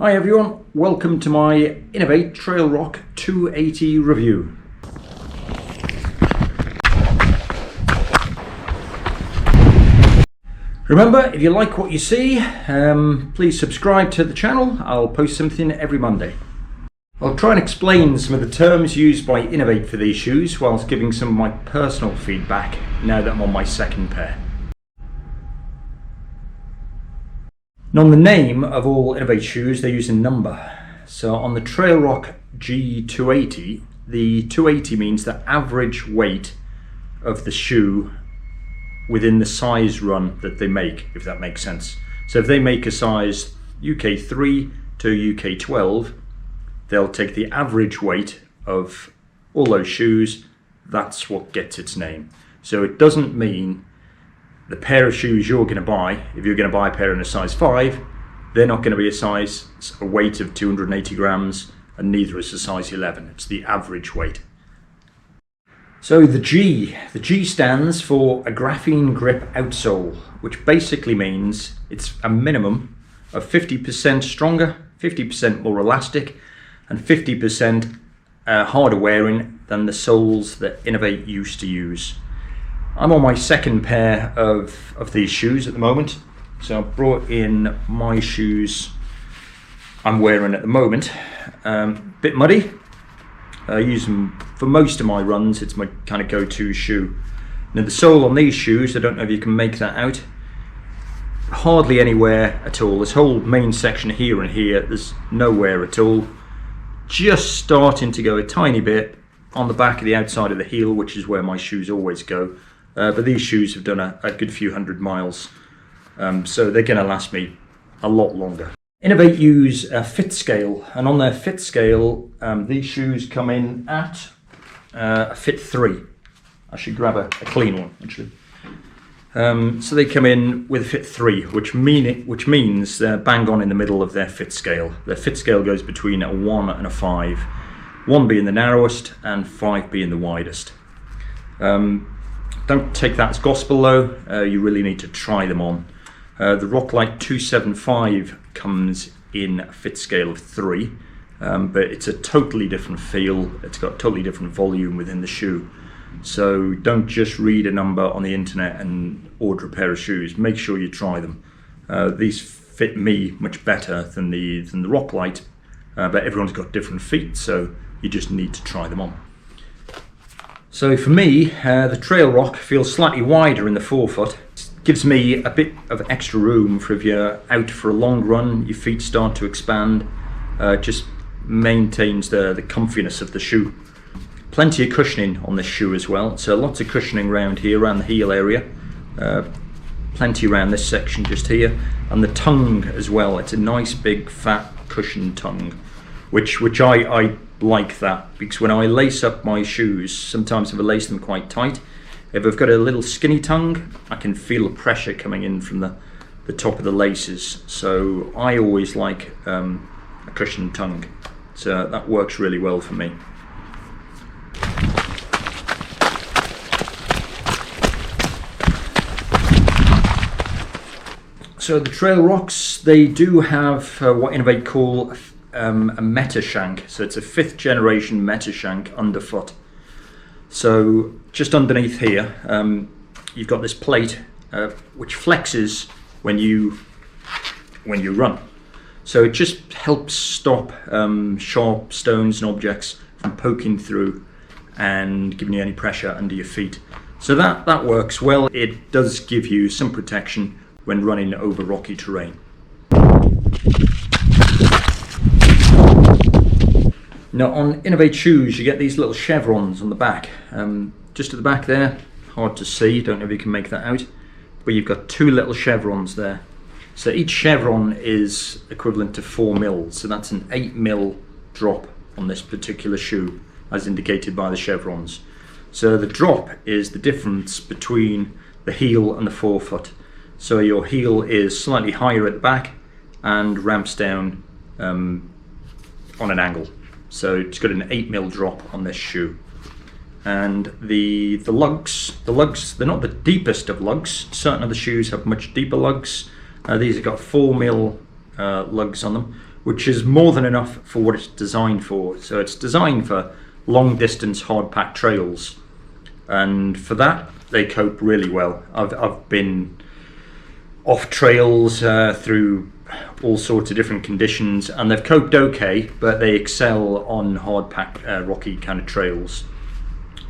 Hi everyone, welcome to my Inov-8 Trailroc 280 review. Remember, if you like what you see, please subscribe to the channel. I'll post something every Monday. I'll try and explain some of the terms used by Inov-8 for these shoes whilst giving some of my personal feedback now that I'm on my second pair. Now, on the name of all Inov-8 shoes, they use a number. So on the Trailroc G 280, the 280 means the average weight of the shoe within the size run that they make, if that makes sense. So if they make a size UK 3 to UK 12, they'll take the average weight of all those shoes. That's what gets its name. So it doesn't mean the pair of shoes you're going to buy, if you're going to buy a pair in a size 5, they're not going to be a weight of 280 grams, and neither is a size 11. It's the average weight. So the G stands for a graphene grip outsole, which basically means it's a minimum of 50% stronger, 50% more elastic, and 50% harder wearing than the soles that Inov-8 used to use. I'm on my second pair of these shoes at the moment, so I've brought in my shoes I'm wearing at the moment. Bit muddy. I use them for most of my runs. It's my kind of go-to shoe. Now the sole on these shoes, I don't know if you can make that out, hardly any wear at all. This whole main section here and here, there's no wear at all. Just starting to go a tiny bit on the back of the outside of the heel, which is where my shoes always go. But these shoes have done a good few hundred miles, so they're going to last me a lot longer. Inov-8 use a fit scale, and on their fit scale, these shoes come in at a fit 3. I should grab a clean one, actually. So they come in with a fit 3, which means they're bang on in the middle of their fit scale. Their fit scale goes between a 1 and a 5, 1 being the narrowest and 5 being the widest. Don't take that as gospel though, you really need to try them on. The Rocklite 275 comes in a fit scale of 3, but it's a totally different feel, it's got totally different volume within the shoe. So don't just read a number on the internet and order a pair of shoes, make sure you try them. These fit me much better than the Rocklite, but everyone's got different feet, so you just need to try them on. So for me, the Trailroc feels slightly wider in the forefoot. It gives me a bit of extra room for if you're out for a long run, your feet start to expand. Just maintains the comfiness of the shoe. Plenty of cushioning on this shoe as well, so lots of cushioning around here, around the heel area. Plenty around this section just here, and the tongue as well. It's a nice big fat cushioned tongue, which I like that, because when I lace up my shoes, sometimes if I lace them quite tight, if I've got a little skinny tongue, I can feel the pressure coming in from the top of the laces. So I always like a cushioned tongue, so that works really well for me. So the Trailrocs, they do have what Inov-8 call a meta shank. So it's a 5th generation meta shank underfoot. So just underneath here, you've got this plate which flexes when you run. So it just helps stop sharp stones and objects from poking through and giving you any pressure under your feet. So that works well. It does give you some protection when running over rocky terrain. Now on Inov-8 shoes, you get these little chevrons on the back. Just at the back there, hard to see, don't know if you can make that out, but you've got 2 little chevrons there. So each chevron is equivalent to 4 mils, so that's an 8 mil drop on this particular shoe, as indicated by the chevrons. So the drop is the difference between the heel and the forefoot. So your heel is slightly higher at the back and ramps down on an angle. So it's got an 8 mil drop on this shoe. And the lugs, they're not the deepest of lugs. Certain other shoes have much deeper lugs. These have got 4 mil lugs on them, which is more than enough for what it's designed for. So it's designed for long distance hard packed trails, and for that they cope really well. I've been off trails through all sorts of different conditions, and they've coped okay, but they excel on hard packed rocky kind of trails.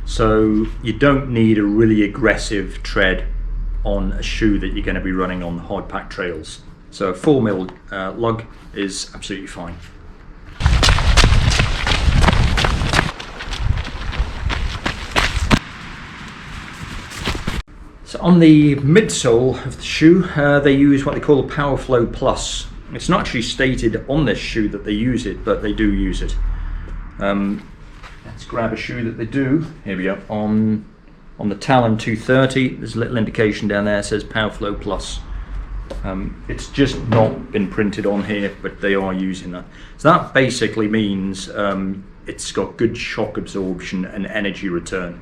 So you don't need a really aggressive tread on a shoe that you're going to be running on hard packed trails. So a 4mm lug is absolutely fine. So on the midsole of the shoe, they use what they call a PowerFlow Plus. It's not actually stated on this shoe that they use it, but they do use it. Let's grab a shoe that they do. Here we go. On the Talon 230, there's a little indication down there that says PowerFlow Plus. It's just not been printed on here, but they are using that. So that basically means it's got good shock absorption and energy return.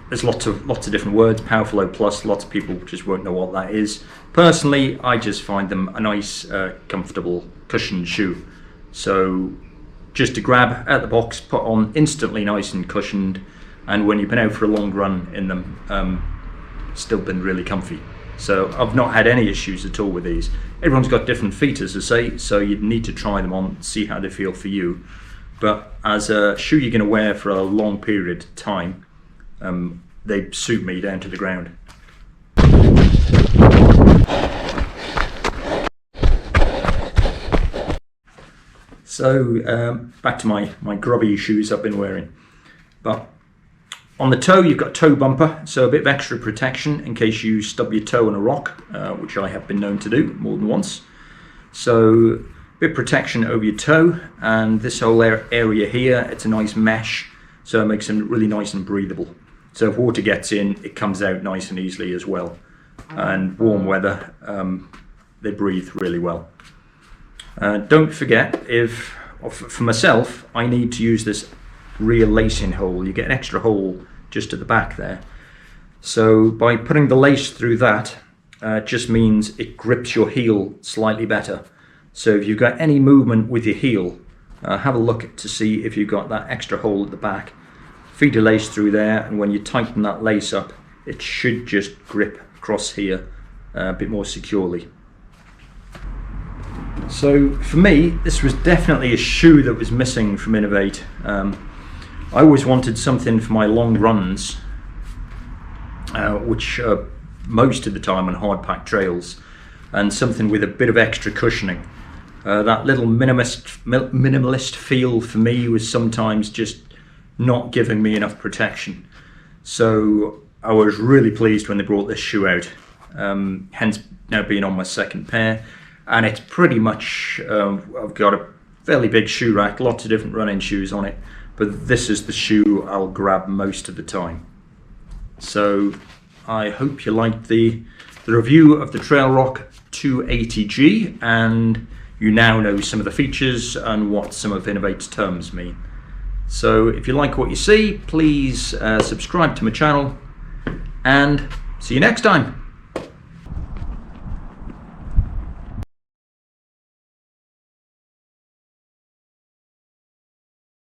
There's lots of different words. PowerFlow Plus, lots of people just won't know what that is. Personally, I just find them a nice, comfortable, cushioned shoe. So just to grab out the box, put on, instantly nice and cushioned, and when you've been out for a long run in them, still been really comfy. So I've not had any issues at all with these. Everyone's got different feet, as I say, so you'd need to try them on, see how they feel for you. But as a shoe you're going to wear for a long period of time, they suit me down to the ground. So back to my grubby shoes I've been wearing. But on the toe, you've got a toe bumper, so a bit of extra protection in case you stub your toe on a rock, which I have been known to do more than once. So a bit of protection over your toe, and this whole area here, it's a nice mesh, so it makes them really nice and breathable. So if water gets in, it comes out nice and easily as well. And warm weather, they breathe really well. Don't forget, for myself, I need to use this rear lacing hole. You get an extra hole just at the back there. So by putting the lace through that, just means it grips your heel slightly better. So if you've got any movement with your heel, have a look to see if you've got that extra hole at the back. Feed a lace through there, and when you tighten that lace up, it should just grip across here a bit more securely. So for me, this was definitely a shoe that was missing from Inov-8. I always wanted something for my long runs, which most of the time on hard packed trails, and something with a bit of extra cushioning. That little minimalist feel for me was sometimes just not giving me enough protection. So I was really pleased when they brought this shoe out, hence now being on my second pair. And it's pretty much, I've got a fairly big shoe rack, lots of different running shoes on it, but this is the shoe I'll grab most of the time. So I hope you liked the review of the Trailroc 280G, and you now know some of the features and what some of Inov-8's terms mean. So if you like what you see, please subscribe to my channel, and see you next time.